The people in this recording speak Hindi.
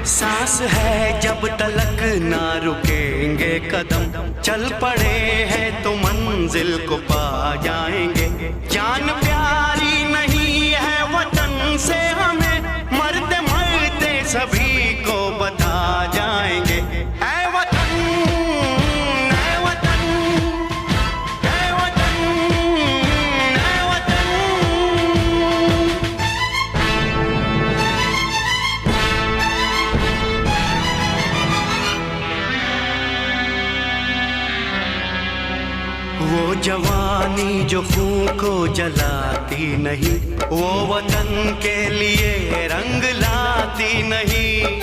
सांस है जब तलक ना रुकेंगे कदम, चल पड़े हैं तो मंजिल को पा जाएंगे। जान प्यारी नहीं है वतन से हमें, मरते मरते सभी को बता जाएंगे। ऐ वतन, ऐ वतन, ऐ वतन, ऐ वतन। वो जवानी जो खून को जलाती नहीं, वो वतन के लिए रंग लाती नहीं।